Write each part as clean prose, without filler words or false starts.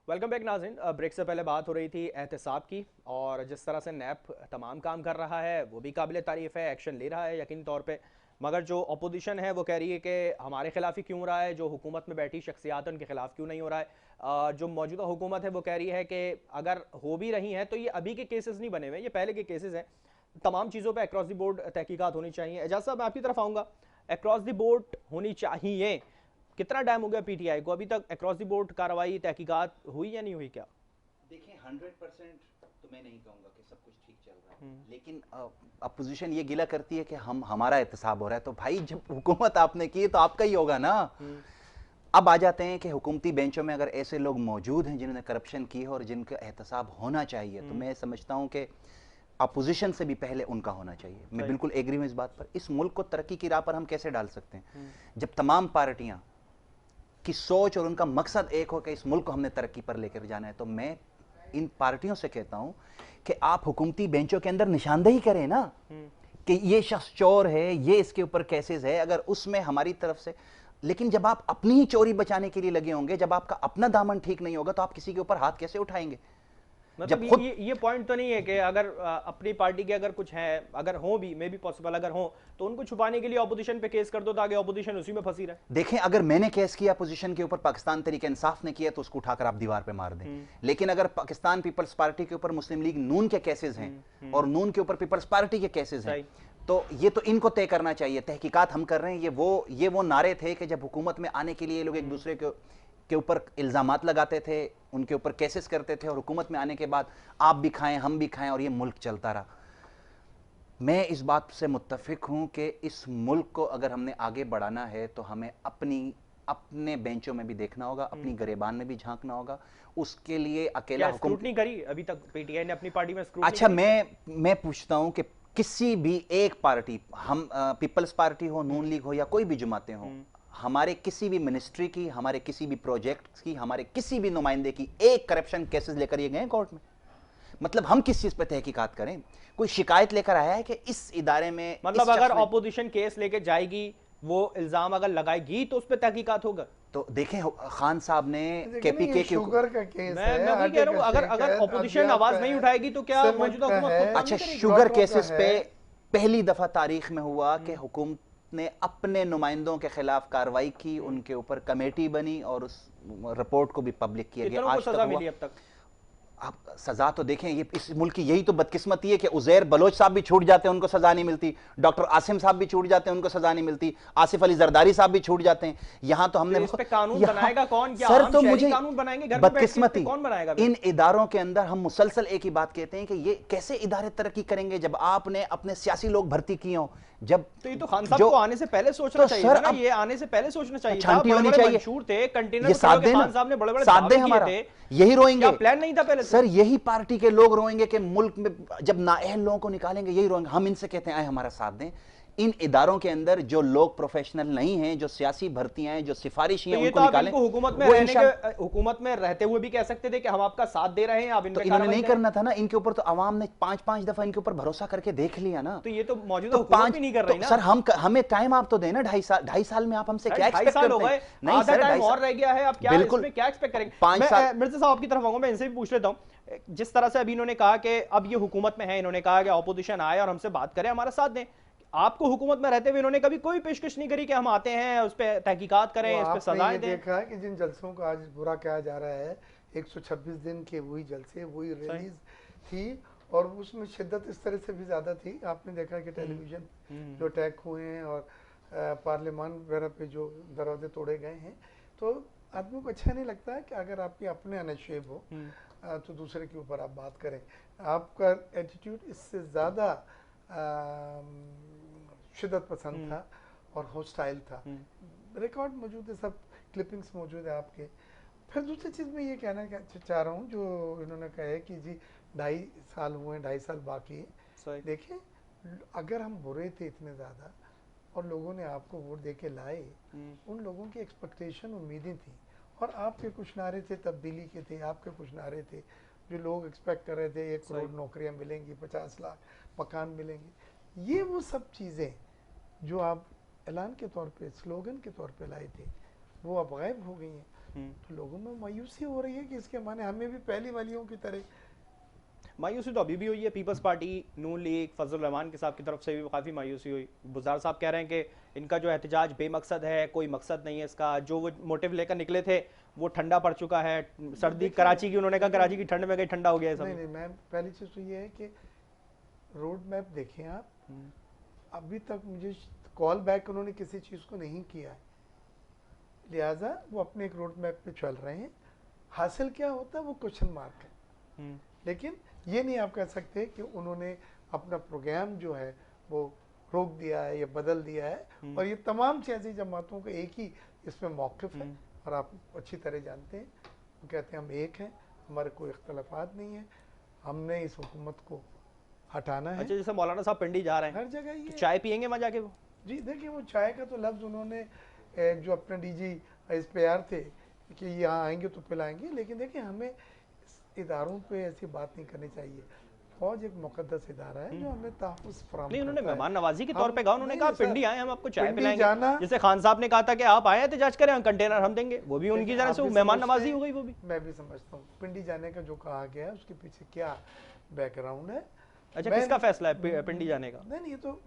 Welcome back नाज़रीन। Break से पहले बात हो रही थी एहतसाब की, और जिस तरह से नैप तमाम काम कर रहा है वो भी काबिल तारीफ़ है, एक्शन ले रहा है यकीन तौर पे। मगर जो अपोजिशन है वो कह रही है कि हमारे खिलाफ ही क्यों रहा है, जो हुकूमत में बैठी शख्सियात उनके खिलाफ क्यों नहीं हो रहा है। जो मौजूदा हुकूमत है वो कह रही है कि अगर हो भी रही हैं तो ये अभी के केसेस नहीं बने हुए, ये पहले के केसेस हैं। तमाम चीज़ों पर अक्रॉस द बोर्ड तहकीकात होनी चाहिए। एजाज साहब, मैं आपकी तरफ आऊँगा। अक्रॉस द बोर्ड होनी चाहिए। कितना टाइम हो गया पीटीआई को, अभी तक अक्रॉस द बोर्ड कार्रवाई तहकीकात हुई या नहीं हुई क्या? देखिए 100% तो मैं नहीं कहूँगा कि सब कुछ ठीक चल रहा है, लेकिन अपोजिशन ये गिला करती है कि हम हमारा एहतसाब हो रहा है। तो भाई जब हुकूमत आपने की है तो आपका ही होगा ना। अब आ जाते हैं कि हुकूमती बेंचों में अगर ऐसे लोग मौजूद हैं जिन्होंने करप्शन की है और जिनका एहतसाब होना चाहिए, तो मैं समझता हूं कि अपोजिशन से भी पहले उनका होना चाहिए। मैं बिल्कुल एग्री हूं इस बात पर। इस मुल्क को तरक्की की राह पर हम कैसे डाल सकते हैं जब तमाम पार्टियां की सोच और उनका मकसद एक हो कि इस मुल्क को हमने तरक्की पर लेकर जाना है। तो मैं इन पार्टियों से कहता हूं कि आप हुकूमती बेंचों के अंदर निशानदेही करें ना कि ये शख्स चोर है, ये इसके ऊपर केसेस है, अगर उसमें हमारी तरफ से। लेकिन जब आप अपनी ही चोरी बचाने के लिए लगे होंगे, जब आपका अपना दामन ठीक नहीं होगा, तो आप किसी के ऊपर हाथ कैसे उठाएंगे? मतलब जब खुद ये पॉइंट तो नहीं है कि अगर अपनी पार्टी के अगर कुछ है, अगर हो भी मे बी पॉसिबल अगर हो, तो उनको छुपाने के लिए ऑपोजिशन पे केस कर दो ताकि ऑपोजिशन उसी में फंसी रहे। देखें, अगर मैंने केस किया पोजीशन के ऊपर, पाकिस्तान तरीके इंसाफ ने किया, तो उसको उठाकर आप दीवार पे मार दें। लेकिन अगर पाकिस्तान पीपल्स पार्टी के ऊपर मुस्लिम लीग नून के केसेस हैं और नून के ऊपर पीपल्स पार्टी के केसेस हैं, तो ये तो इनको तय करना चाहिए। तहकीकात हम कर रहे हैं। ये वो नारे थे कि जब हुकूमत में आने के लिए लोग एक दूसरे के ऊपर इल्जामात लगाते थे, उनके ऊपर केसेस करते थे, और हुकूमत में आने के बाद आप भी खाएं हम भी खाएं, और ये मुल्क चलता रहा। मैं इस बात से मुत्तफिक हूं कि इस मुल्क को अगर हमने आगे बढ़ाना है तो हमें अपने बेंचों में भी देखना होगा, अपनी गरेबान में भी झांकना होगा। उसके लिए अकेला क्या हुक्म। स्क्रूटनी करी अभी तक पीटीआई ने अपनी पार्टी में स्क्रूटनी अच्छा, करी? मैं पूछता हूं कि किसी भी एक पार्टी, हम पीपल्स पार्टी हो, नून लीग हो, या कोई भी जमातें हो, हमारे किसी भी मिनिस्ट्री की, हमारे किसी भी प्रोजेक्ट की, हमारे किसी भी नुमाइंदे की एक करप्शन केसेस लेकर ये गए कोर्ट में? मतलब हम किस चीज पे तहकीकात करें? कोई शिकायत लेकर आया है कि इस इदारे में मतलब इस अगर शख्स ने? ऑपोजिशन केस लेके जाएगी, वो इल्जाम अगर लगाएगी तो उस पर तहकीकात होगा। तो देखें, खान साहब ने देखिए ना, ये केपीके के। शुगर का केस मैं है, वही कह आटे रहा का हूं, अगर अगर शिकायत, ऑपोजिशन अद्वियात आवाज का नहीं है, उठाएगी तो क्या सीमेंट मौजूदा का हुकूमत है, खुद काम अच्छा, नहीं करेगी? शुगर प्लॉटों का केसेस है। पे पहली दफा तारीख में हुआ कि हुकूमत ने अपने नुमाइंदों के खिलाफ कार्रवाई की, उनके ऊपर कमेटी बनी और उस रिपोर्ट को भी पब्लिक किया गया। कितनों को आज तक सजा हुआ। मिली अब तक? आप सजा तो देखें, ये इस मुल्क की यही तो बदकिस्मती है कि उजैर बलोच साहब भी छूट जाते हैं, उनको सजा नहीं मिलती। डॉक्टर आसिम साहब भी छूट जाते हैं, उनको सजा नहीं मिलती। आसिफ अली जरदारी साहब भी छूट जाते हैं। यहां तो हमने तो इस पे कानून यहां बनाएगा कौन? क्या सर, आम तो शहरी मुझे कानून बनाएंगे घर में बैठ के? इस पे बदकिस्मती, कौन बनाएगा फिर? इन इदारों के अंदर हम मुसलसल एक ही बात कहते हैं कि ये कैसे इदारे तरक्की करेंगे जब आपने अपने सियासी लोग भर्ती किए हों। जब तो ये तो खान साहब जो को आने से पहले सोचना तो चाहिए सर था ना, अब ये आने से पहले सोचना चाहिए था। छांटी होनी बड़े-बड़े चाहिए। मंशूर थे, कंटेनर ये में खड़े साथ होके देना, खान साहब ने बड़े-बड़े साथ दावे दें किए हमारा। थे। यही रोएंगे क्या प्लान नहीं था पहले से? सर, यही पार्टी के लोग रोएंगे कि मुल्क में जब नाअहल लोगों को निकालेंगे, यही रोएंगे। हम इनसे कहते हैं आए हमारा साथ दें। इन इदारों के अंदर जो लोग प्रोफेशनल नहीं हैं, जो सियासी भर्तियां हैं, जो सिफारिशी तो हैं, ये तो उनको आप निकालें। इनको हुकूमत में वो रहने के, हुकूमत में रहते हुए भी कह सकते थे कि हम आपका साथ दे रहे हैं, आप इन तो पे इन्होंने कार्रवाई नहीं करें। करना था ना इनके ऊपर। तो आवाम ने पांच पांच दफा इनके ऊपर भरोसा करके देख लिया ना। तो ये तो मौजूदा तो हुकूमत पांच भी नहीं कर तो रही ना। सर, हमें टाइम आप तो देना। 2.5 साल में आप हमसे क्या 2.5 एक्सपेक्ट साल हो करते गए, हैं? नहीं आधा सर, टाइम 2.5 और रह गया है। आप क्या बिल्कुल इसमें क्या एक्सपेक्ट करेंगे? 5 साल। मैं मिर्जा साहब आपकी तरफ आऊंगा, मैं इनसे भी पूछ लेता हूं। जिस तरह से अभी इन्होंने कहा कि अब ये हुकूमत में है, इन्होंने कहा कि ऑपोजिशन आए और हमसे बात करें, हमारा साथ दें। आपको हुकूमत में रहते हुए इन्होंने कभी कोई पेशकश नहीं करी कि हम आते हैं, उस पर तहकीकात वो करें, इस पर आपने ये सजाएं दें? देखा है कि जिन जलसों को आज बुरा कहा जा रहा है, 126 दिन के वही जलसे, वही रिलीज थी, और उसमें शिद्दत इस तरह से भी ज़्यादा थी। आपने देखा कि टेलीविज़न जो अटैक हुए हैं और पार्लियामान वगैरह पे जो दरवाजे तोड़े गए हैं, तो आदमी को अच्छा नहीं लगता है कि अगर आपके अपने अनशेब हो तो दूसरे के ऊपर आप बात करें। आपका एटीट्यूड इससे ज़्यादा शिद्दत पसंद था और हॉस्टाइल था। रिकॉर्ड मौजूद है, सब क्लिपिंग्स मौजूद है आपके। फिर दूसरी चीज़ मैं ये कहना चाह रहा हूँ, जो इन्होंने कहा है कि जी 2.5 साल हुए, 2.5 साल बाकी है। देखिए, अगर हम बुरे थे इतने ज़्यादा और लोगों ने आपको वोट दे के लाए, उन लोगों की एक्सपेक्टेशन, उम्मीदें थी, और आपके कुछ नारे थे तब्दीली के, थे आपके कुछ नारे थे जो लोग एक्सपेक्ट कर रहे थे, 1 करोड़ नौकरियां मिलेंगी, 50 लाख मकान मिलेंगे। ये वो सब चीज़ें जो आप ऐलान के तौर पे, स्लोगन के तौर पे लाए थे, वो अब गायब हो गई हैं। तो लोगों में मायूसी हो रही है कि इसके माने हमें भी पहली वालियों की तरह। मायूसी तो अभी भी हुई है। पीपल्स पार्टी, नून लीग, फजल रहमान के साहब की तरफ से भी काफ़ी मायूसी हुई। बुज़दार साहब कह रहे हैं कि इनका जो एहतजाज बेमकसद है, कोई मकसद नहीं है इसका, जो वो मोटिव लेकर निकले थे वो ठंडा पड़ चुका है। सर्दी कराची की, उन्होंने कहा कराची की ठंड में कहीं ठंडा हो गया है सब। नहीं, मैम पहली चीज़ तो ये है कि रोड मैप देखें आप, अभी तक मुझे कॉल बैक उन्होंने किसी चीज़ को नहीं किया है, लिहाजा वो अपने एक रोड मैप पे चल रहे हैं। हासिल क्या होता है वो क्वेश्चन मार्क है, लेकिन ये नहीं आप कह सकते कि उन्होंने अपना प्रोग्राम जो है वो रोक दिया है या बदल दिया है। और ये तमाम सियासी जमातों का एक ही इसमें मौक़िफ़ है, और आप अच्छी तरह जानते हैं वो कहते हैं हम एक हैं, हमारे कोई इख्तलाफात नहीं है, हमने इस हुकूमत को हटाना है। अच्छा, जैसे मौलाना साहब पिंडी जा रहे हैं, हर जगह ये तो चाय पियेंगे वहाँ जाके वो? जी देखिए, वो चाय का तो लफ्ज़ उन्होंने जो अपने डीजी इस पे यार थे कि यहाँ आएंगे तो पिलाएंगे, लेकिन देखिए हमें इदारों पे ऐसी बात नहीं करनी चाहिए। फौज एक मुकद्दस इदारा है जो हमें तहफ़्फ़ुज़ फराहम नहीं, उन्होंने करता है। मेहमान नवाजी के तौर पे कहा, उन्होंने कहा पिंडी आए हम आपको चाय पिंडी पिलाएंगे। जाना, जैसे खान साहब ने कहा था कि आप आए एहतजाज करें, कंटेनर हम देंगे, वो भी उनकी तरह से आप भी मेहमान समझते नवाजी हैं, हो गई वो भी। मैं भी समझता हूँ पिंडी जाने का जो कहा गया है उसके पीछे क्या बैकग्राउंड है। अच्छा, किसका फैसला है पिंडी जाने का? नहीं, ये तो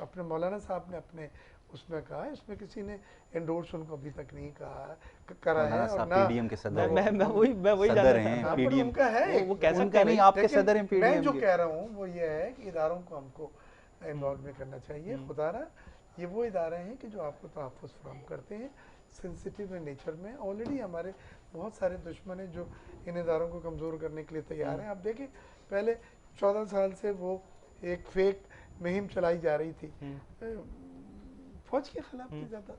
अपने मौलाना साहब ने अपने उसमें कहा, इसमें किसी ने एंडोर्स उनको अभी तक नहीं करा है। और ना पीडीएम के सदर, मैं वही सदर हैं पीडीएम, उनका है, वो कह सकते हैं नहीं, आपके सदर हैं पीडीएम। मैं जो कह रहा हूँ वो ये है कि इदारों को हमको इन्वॉल्व में करना चाहिए। खुदारा ये वो इदारे हैं कि जो आपको तहफ़्फ़ुज़ फराहम करते हैं, सेंसिटिव नेचर में। ऑलरेडी हमारे बहुत सारे दुश्मन हैं जो इन इदारों को कमज़ोर करने के लिए तैयार हैं। आप देखिए पहले 14 साल से वो एक फेक मुहिम चलाई जा रही थी फौज के खिलाफ की ज़्यादा,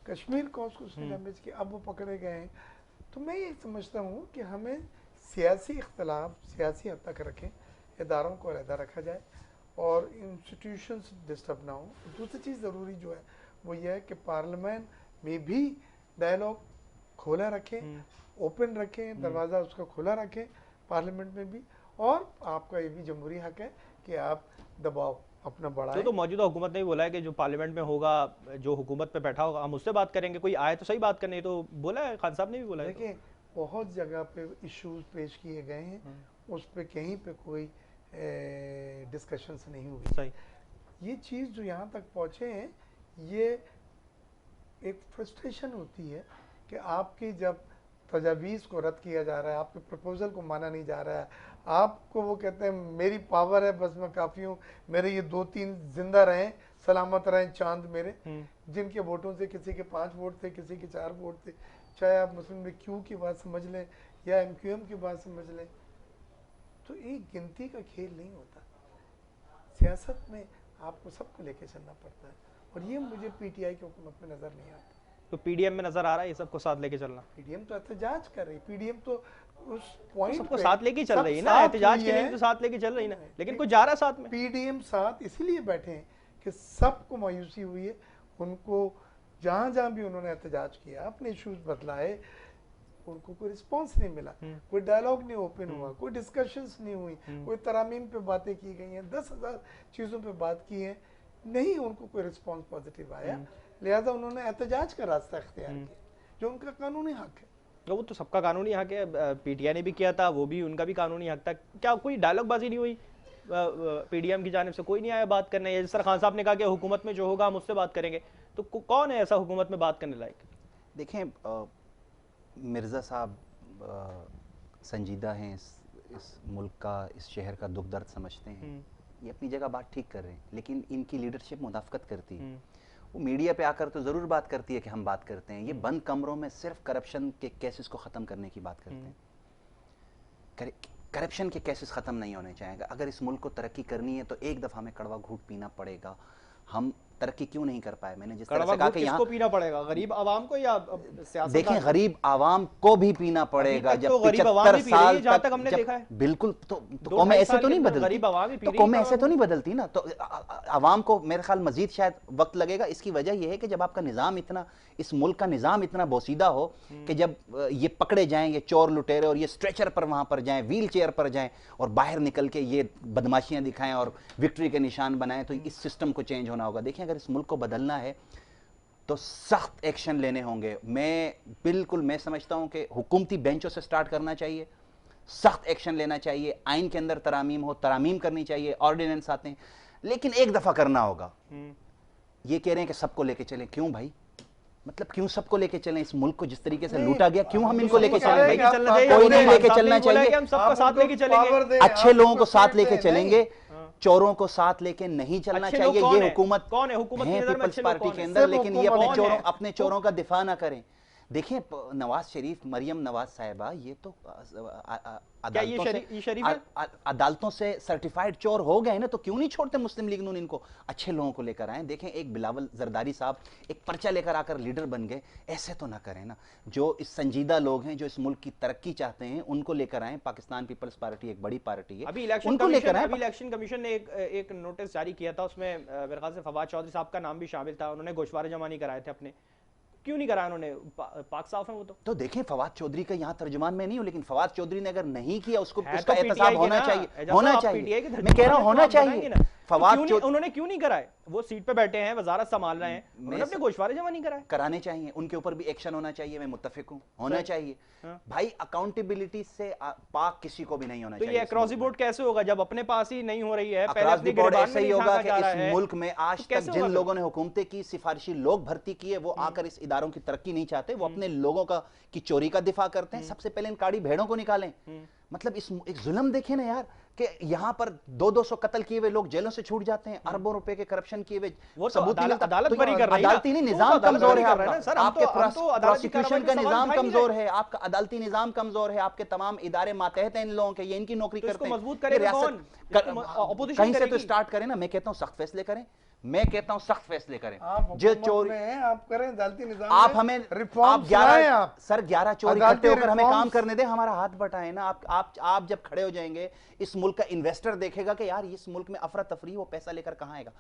कश्मीर को उसने डैमेज किया, अब वो पकड़े गए हैं। तो मैं ये समझता हूँ कि हमें सियासी इख्तलाफ सियासी हद तक रखें, इदारों को अलहदा रखा जाए और इंस्टीट्यूशंस डिस्टर्ब ना हो। दूसरी चीज़ ज़रूरी जो है वो ये है कि पार्लियामेंट में भी डायलॉग खोला रखें, ओपन रखें, दरवाज़ा उसका खुला रखें पार्लियामेंट में भी। और आपका ये भी जमहूरी हक है कि आप दबाव अपना बढ़ाएं। तो मौजूदा हुकूमत ने भी बोला है कि जो पार्लियामेंट में होगा, जो हुकूमत पे बैठा होगा, हम उससे बात करेंगे, कोई आए तो सही बात करने, तो बोला है खान साहब ने भी बोला है। देखिए बहुत जगह पे इश्यूज पेश किए गए हैं, उस पे कहीं पे कोई डिस्कशंस नहीं हुई। सही, ये चीज़ जो यहाँ तक पहुँचे हैं, ये एक फ्रस्ट्रेशन होती है कि आपकी जब तजावीज़ को रद्द किया जा रहा है, आपके प्रपोजल को माना नहीं जा रहा है, आपको वो कहते हैं मेरी पावर है बस मैं काफ़ी हूँ, मेरे ये 2-3 जिंदा रहें, सलामत रहें चांद मेरे, जिनके वोटों से किसी के 5 वोट थे, किसी के 4 वोट थे, चाहे आप मुस्लिम लीग क्यू की बात समझ लें या MQM की बात समझ लें। तो एक गिनती का खेल नहीं होता, सियासत में आपको सबको लेके चलना पड़ता है, और ये मुझे PTI की हुकूमत में नज़र नहीं आता। तो पीडीएम में नजर आ रहा है ये सबको साथ लेके चलना। पीडीएम तो एहतजाज कर रही, पीडीएम तो उस पॉइंट सबको साथ लेके चल रही है ना, एहतजाज के लिए तो साथ लेके चल रही ना, लेकिन कोई जा रहा है साथ में। पीडीएम साथ इसीलिए बैठे हैं कि सबको मायूसी हुई है, उनको जहाँ जहाँ भी उन्होंने एहतजाज किया, अपने इश्यूज बतलाए, उनको कोई रिस्पॉन्स नहीं मिला, कोई डायलॉग नहीं ओपन हुआ, कोई डिस्कशंस नहीं हुई, कोई तरामीम पे बातें की गई हैं, 10,000 चीज़ों पे बात की है, नहीं उनको कोई रिस्पॉन्स पॉजिटिव आया, लिहाजा उन्होंने एहतजाज का रास्ता इख्तियार किया जो उनका कानूनी हक है। वो तो सबका कानूनी हक है, पीटीआई ने भी किया था, वो भी उनका भी कानूनी हक था। क्या कोई डायलॉग बाजी नहीं हुई पीडीएम की जानिब से? कोई नहीं आया बात करने? जिस तरह खान साहब ने कहा कि हुकूमत में जो होगा हम उससे बात करेंगे, तो कौन है ऐसा हुकूमत में बात करने लायक? देखें, मिर्ज़ा साहब संजीदा हैं, इस मुल्क का, इस शहर का दुख दर्द समझते हैं, ये अपनी जगह बात ठीक कर रहे हैं, लेकिन इनकी लीडरशिप मुदाफ़कत करती है। वो मीडिया पे आकर तो ज़रूर बात करती है कि हम बात करते हैं, ये बंद कमरों में सिर्फ करप्शन के केसेस को ख़त्म करने की बात करते हैं। करप्शन के केसेस ख़त्म नहीं होने चाहिए। अगर इस मुल्क को तरक्की करनी है तो एक दफ़ा हमें कड़वा घूंट पीना पड़ेगा। हम तरक्की क्यों नहीं कर पाए? मैंने जिस तरह से कहा कि यहाँ किसको पीना पड़ेगा, गरीब आवाम को या सियासतदान? देखें, गरीब आवाम को भी पीना पड़ेगा। जब तो 75 साल जहाँ तक हमने देखा है, बिल्कुल, तो कौमें ऐसे तो नहीं बदलती, तो कौमें ऐसे तो नहीं बदलती ना। तो आवाम को मेरे ख्याल मजीद शायद वक्त लगेगा। इसकी वजह यह है कि जब आपका निज़ाम इतना, इस मुल्क का निज़ाम इतना बोसीदा हो कि जब ये पकड़े जाएंगे चोर लुटेरे और ये स्ट्रेचर पर वहाँ पर जाएं, व्हील चेयर पर जाएं और बाहर निकल के ये बदमाशियाँ दिखाएं और विक्ट्री के निशान बनाएं, तो इस सिस्टम को चेंज होना होगा। देखिए, अगर इस मुल्क को बदलना है तो सख्त एक्शन लेने होंगे। मैं समझता हूं कि हुकूमती बेंचों से स्टार्ट करना चाहिए, सख्त एक्शन लेना चाहिए, आइन के अंदर तरामीम करनी चाहिए, ऑर्डिनेंस आते हैं, लेकिन एक दफा करना होगा। ये कह रहे हैं कि सबको लेके चलें, क्यों भाई? मतलब क्यों सबको लेके चलें? इस मुल्क को जिस तरीके से लूटा गया, क्यों हम इनको लेके चलें? कोई नहीं लेके चलना चाहिए। हम सबको साथ लेके चलेंगे, अच्छे लोगों को साथ लेके चलेंगे, चोरों को साथ लेके नहीं चलना चाहिए। ये हुकूमत कौन है? हुकूमत है पीपल्स पार्टी के अंदर, लेकिन ये अपने चोरों का दिफा ना करें। देखिए नवाज शरीफ, मरियम नवाज साहिबा, ये तो अदालतों से सर्टिफाइड चोर हो गए ना, तो क्यों नहीं छोड़ते मुस्लिम लीग नून इनको? अच्छे लोगों को लेकर आए। देखें एक बिलावल जरदारी साहब एक पर्चा लेकर आकर लीडर बन गए, ऐसे तो ना करें ना। जो इस संजीदा लोग हैं, जो इस मुल्क की तरक्की चाहते हैं, उनको लेकर आए। पाकिस्तान पीपल्स पार्टी एक बड़ी पार्टी है, अभी इलेक्शन कमीशन ने एक नोटिस जारी किया था, उसमें मेरे ख्याल से फवाद चौधरी साहब का नाम भी शामिल था। उन्होंने गोशवारे जमा नहीं कराए थे अपने, क्यों नहीं कराया उन्होंने? पाक साफ है वो तो देखें फवाद चौधरी का यहाँ तर्जुमान में नहीं हूं, लेकिन फवाद चौधरी ने अगर नहीं किया उसको उसका एहतसाब होना चाहिए, मैं कह रहा हूं होना चाहिए। फवाद उन्होंने क्यों नहीं कराए? वो सीट पे बैठे हैं, वजारत संभाल रहे हैं, उन्होंने अपने गोशवारे जमा नहीं कराए। कराने चाहिए, उनके ऊपर भी एक्शन होना चाहिए, मैं मुत्तफिक हूं, होना चाहिए। भाई अकाउंटेबिलिटी से पाक किसी को भी नहीं होना चाहिए। तो ये अक्रॉस द बोर्ड कैसे होगा जब अपने पास ही नहीं हो रही है? अक्रॉस द बोर्ड ऐसे ही होगा कि इस मुल्क में आज तक जिन लोगों ने हुकूमतें की, सिफारिशी लोग भर्ती किए, वो आकर इस इदारों की तरक्की नहीं चाहते, वो अपने लोगों का की चोरी का दिफा करते हैं। सबसे पहले इन काड़ी भेड़ों को निकालें। मतलब इस एक जुल्म देखें ना यार, कि यहाँ पर 200 कत्ल किए हुए लोग जेलों से छूट जाते हैं, अरबों रुपए के करप्शन किए हुए, वो सबूत अदालत बरी कर रही है। अदालती निजाम कमजोर है आपके प्रोसिक्यूशन का निजाम कमजोर है, आपका अदालती निजाम कमजोर है, आपके तमाम इदारे मातहत हैं इन लोगों के, ये इनकी नौकरी करते हैं। मजबूत करेगा कौन? कहीं से तो स्टार्ट करें ना। मैं कहता हूँ सख्त फैसले करें, मैं कहता हूं सख्त फैसले करें। जो चोरी आप करें, अदालती निजाम आप हमें आप 11 चोर इकट्ठे होकर हमें काम करने दें, हमारा हाथ बटाएं ना। आप जब खड़े हो जाएंगे, इस मुल्क का इन्वेस्टर देखेगा कि यार इस मुल्क में अफरा तफरी, वो पैसा लेकर कहां आएगा।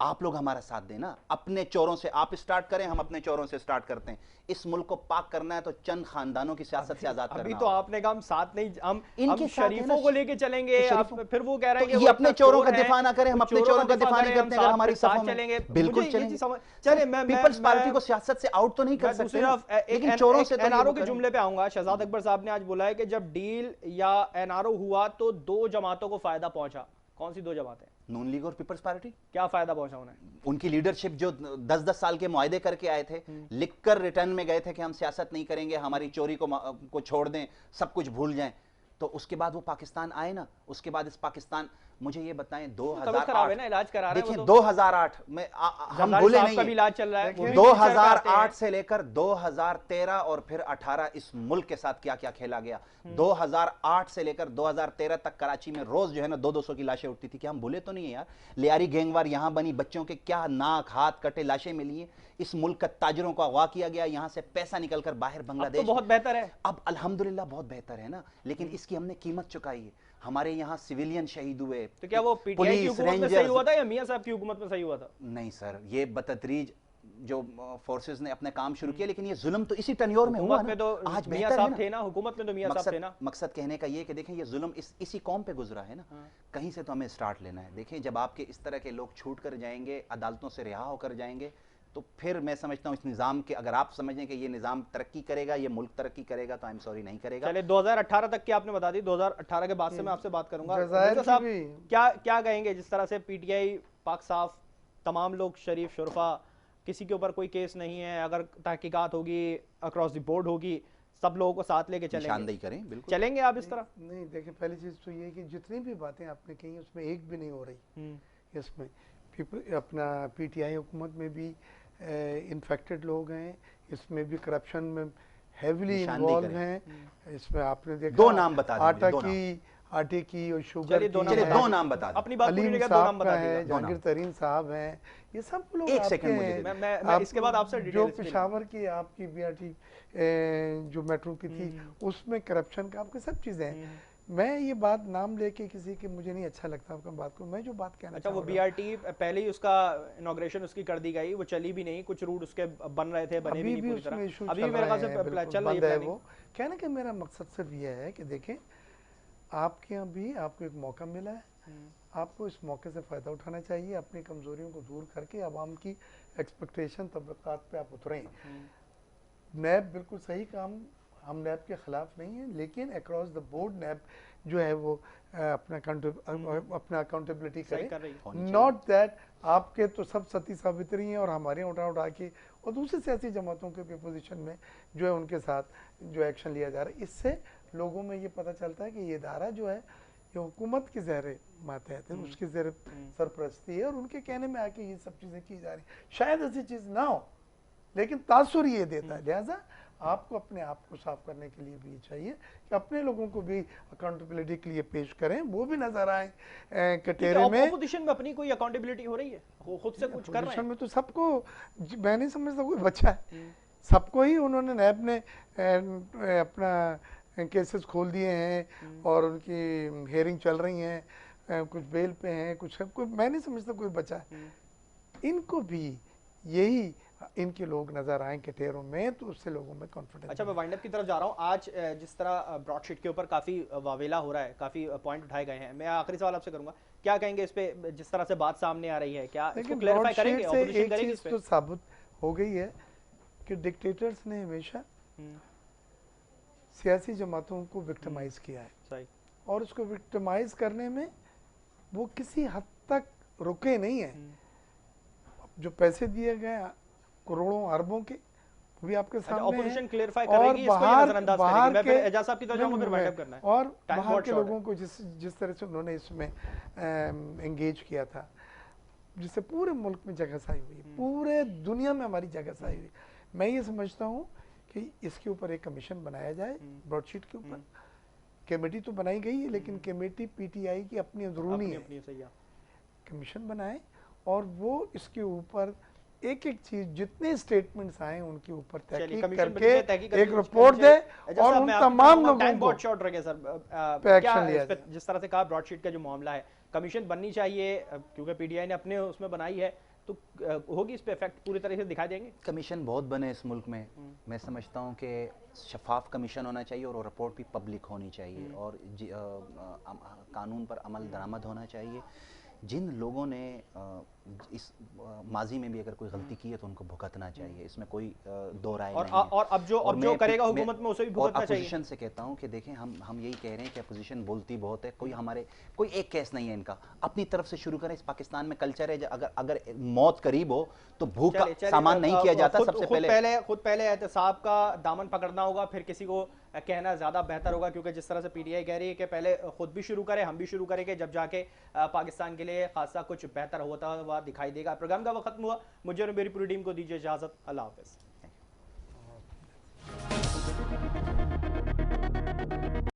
आप लोग हमारा साथ देना, अपने चोरों से आप स्टार्ट करें, हम अपने चोरों से स्टार्ट करते हैं। इस मुल्क को पाक करना है तो चंद खानदानों की सियासत से आजाद करना। अभी तो आपने कहा हम साथ नहीं, हम इनके शरीफों को लेके चलेंगे, फिर वो कह रहे हैं कि ये अपने चोरों का दिफा ना करें, हम अपने चोरों का दिफा नहीं करते। अगर हमारी साथ चलेंगे, बिल्कुल चले। मैं पीपल्स पार्टी को सियासत से आउट तो नहीं कर सकते, लेकिन चोरों से एनआरओ के जुमले पे आऊंगा। शहजाद अकबर साहब ने आज बोला है कि जब डील या एनआरओ हुआ तो 2 जमातों को फायदा पहुंचा। कौन सी 2 जमातें? नून लीग और पीपल्स पार्टी। क्या फायदा पहुंचा उन्हें? उनकी लीडरशिप जो 10-10 साल के मुआहदे करके आए थे, लिखकर रिटर्न में गए थे कि हम सियासत नहीं करेंगे, हमारी चोरी को छोड़ दें, सब कुछ भूल जाएं। तो उसके बाद वो पाकिस्तान आए ना, उसके बाद इस पाकिस्तान, मुझे ये बताएं 2008 ना, इलाज करा रहे हैं। देखिए 2008 में हम भूले नहीं, इलाज चल रहा है। 2008 से लेकर 2013 और फिर 18 इस मुल्क के साथ क्या क्या खेला गया। 2008 से लेकर 2013 तक कराची में रोज जो है ना 200 की लाशें उठती थी। क्या हम भूले तो नहीं है यार? लियारी गैंगवार यहां बनी, बच्चों के क्या नाक हाथ कटे लाशें मिली हैं। इस मुल्क का ताजरों को अगवा किया गया, यहां से पैसा निकलकर बाहर बांग्लादेश। तो बहुत बेहतर है अब अल्हम्दुलिल्लाह बहुत बेहतर है ना, लेकिन इसकी हमने कीमत चुकाई है। हमारे यहाँ सिविलियन शहीद हुए। तो क्या वो पीटीआई की हुकूमत में सही हुआ था या मियां साहब की हुकूमत में सही हुआ था? नहीं सर, ये बतदरीज जो फोर्सेस ने अपने काम शुरू किया, लेकिन ये जुल्म तो इसी टर्न्योर में हुआ ना। तो आज मियां साहब थे ना हुकूमत में, तो मियां साहब थे ना। मकसद कहने का ये कि देखें ये जुल्म इसी कौम पे गुजरा है ना। कहीं से तो हमें स्टार्ट लेना है। देखें जब आपके इस तरह के लोग छूट कर जाएंगे, अदालतों से रिहा होकर जाएंगे, तो फिर मैं समझता हूं इस निजाम के, अगर आप समझें कि ये निजाम तरक्की करेगा, ये मुल्क तरक्की करेगा, तो आई एम सॉरी नहीं करेगा। चले 2018 तक की आपने बता दी, 2018 के बाद से मैं आपसे बात करूंगा। साहब क्या कहेंगे जिस तरह से पीटीआई, पाक साफ, तमाम लोग शरीफ शुरफा, किसी के ऊपर कोई केस नहीं है, अगर तहकीकात होगी अक्रॉस द बोर्ड होगी, सब लोगों को साथ लेके चलेंगे, निशानदेही करें, बिल्कुल चलेंगे आप इस तरह? नहीं देखिए, पहली चीज तो ये कि जितनी भी बातें आपने कही उसमें एक भी नहीं हो रही। इसमें अपना पीटीआई हुकूमत में भी इन्फेक्टेड लोग हैं, इसमें भी करप्शन में हेविली इन्वॉल्व हैं। इसमें आपने देखा 2 नाम बता दीजिए, आटे की और शुगर की, 2 नाम बता दें। अपनी बात पूरी जगह 2 नाम बता दीजिए। जहांगीर तरीन साहब हैं, ये सब लोग। एक सेकंड मुझे मैं इसके बाद आपसे जो पेशावर की आपकी बीआरटी जो मेट्रो की थी, उसमें करप्शन का आपके सब चीजें हैं। मैं ये बात नाम लेके किसी के, मुझे नहीं अच्छा लगता आपका बात को। मैं जो बात कहना अच्छा, वो बीआरटी पहले ही उसका इनॉग्रेशन उसकी कर दी गई, वो चली भी नहीं, कुछ रूट उसके बन रहे थे, बने भी नहीं पूरी तरह। अभी मेरे ख्याल से चल रही है वो। कहने का मेरा मकसद सिर्फ ये है कि देखें, आपके यहाँ भी आपको एक मौका मिला है, आपको इस मौके से फ़ायदा उठाना चाहिए, अपनी कमज़ोरियों को दूर करके आवाम की एक्सपेक्टेशन तबकात पे आप उतरें। नैब बिल्कुल सही काम, हम नैब के ख़िलाफ़ नहीं हैं, लेकिन अक्रॉस द बोर्ड नैब जो है वो अपना अकाउंटेबिलिटी करे। नॉट दैट आपके तो सब सती सावित्री हैं और हमारे उठा उठा के और दूसरी सियासी जमातों के भी पोजीशन में जो है उनके साथ जो एक्शन लिया जा रहा है। इससे लोगों में ये पता चलता है कि ये इदारा जो है ये हुकूमत के ज़हरे मातहत है, उसके ज़हरे सरपरस्ती है और उनके कहने में आके ये सब चीज़ें की जा रही। शायद ऐसी चीज़ ना हो, लेकिन तासुर ये देता है। लिहाजा आपको अपने आप को साफ करने के लिए भी ये चाहिए कि अपने लोगों को भी अकाउंटेबिलिटी के लिए पेश करें, वो भी नजर आए कटेरे में। ऑपोजिशन में अपनी कोई अकाउंटेबिलिटी हो रही है, खुद से कुछ कर रहे हैं? में तो सबको, मैं नहीं समझता कोई बच्चा है, सबको ही उन्होंने नैब ने अपना केसेस खोल दिए हैं और उनकी हेयरिंग चल रही हैं, कुछ बेल पे हैं, कुछ कोई, मैं नहीं समझता कोई बचा है। इनको भी यही इनके लोग नजर आए कटेरों में, तो उससे लोगों में कॉन्फिडेंस। अच्छा, मैं वाइंड अप की तरफ जा रहा हूँ। आज जिस तरह ब्रॉडशीट के ऊपर काफी वावेला हो रहा है, काफी पॉइंट उठाए गए हैं, मैं आखिरी सवाल आपसे करूंगा, क्या कहेंगे इस पे? जिस तरह से बात सामने आ रही है, क्या इसको क्लैरिफाई करेंगे? ऑपोजिशन करेगी इस पे? तो साबित हो गई है कि डिक्टेटर्स ने हमेशा सियासी जमातों को विक्टिमाइज किया है। सही। और उसको विक्टिमाइज करने में वो किसी हद तक रुके नहीं है। जो पैसे दिए गए करोड़ों अरबों के, भी आपके सामने है। ऑपोजिशन क्लियरफाई करेगी इसको या नजरअंदाज करेगी? मैं फिर एजाज साहब की तरफ जाऊंगा, फिर वाइंड अप करना है। और बाहर के लोगों को जिस तरह से उन्होंने इसमें एंगेज किया था, जिससे पूरे मुल्क में जगहसाई हुई, पूरे दुनिया में हमारी जगहसाई हुई। मैं ये समझता हूँ कि इसके ऊपर एक कमीशन बनाया जाए, ब्रॉडशीट के ऊपर। कमेटी तो बनाई गई है, लेकिन कमेटी पीटीआई की अपनी अंदरूनी है, कमीशन बनाए और वो इसके ऊपर एक एक चीज, जितने स्टेटमेंट्स आए उनके ऊपर तहकीक करके एक रिपोर्ट दे और उन तमाम लोगों को बहुत शॉर्ट रखे सर क्या इस पे, जिस तरह से कहा ब्रॉडशीट का जो मामला है, कमीशन बननी चाहिए क्योंकि पीटीआई ने अपने उसमें बनाई है, तो होगी इस पे इफेक्ट पूरी तरह से दिखाई देंगे? कमीशन बहुत बने इस मुल्क में, मैं समझता हूँ कि शफाफ कमीशन होना चाहिए और रिपोर्ट भी पब्लिक होनी चाहिए और कानून पर अमल दरामद होना चाहिए। जिन लोगों ने इस माजी में भी अगर कोई गलती की है तो उनको भुगतना चाहिए, इसमें कोई दो राय नहीं है। और अब जो करेगा हुकूमत में उसे भी भुगतना चाहिए। अपोजिशन से कहता हूं कि देखें, हम यही कह रहे हैं कि अपोजिशन बोलती बहुत है, कोई एक केस नहीं है इनका, अपनी तरफ से शुरू करें। इस पाकिस्तान में कल्चर है, अगर मौत करीब हो तो भूख का सामान नहीं किया जाता। सबसे खुद पहले एहतसाब का दामन पकड़ना होगा, फिर किसी को कहना ज्यादा बेहतर होगा, क्योंकि जिस तरह से पीटीआई कह रही है कि पहले खुद भी शुरू करें, हम भी शुरू करेंगे, जब जाके पाकिस्तान के लिए खासा कुछ बेहतर होता हुआ दिखाई देगा। प्रोग्राम का वक्त खत्म हुआ, मुझे और मेरी पूरी टीम को दीजिए इजाजत। अल्लाह हाफिज।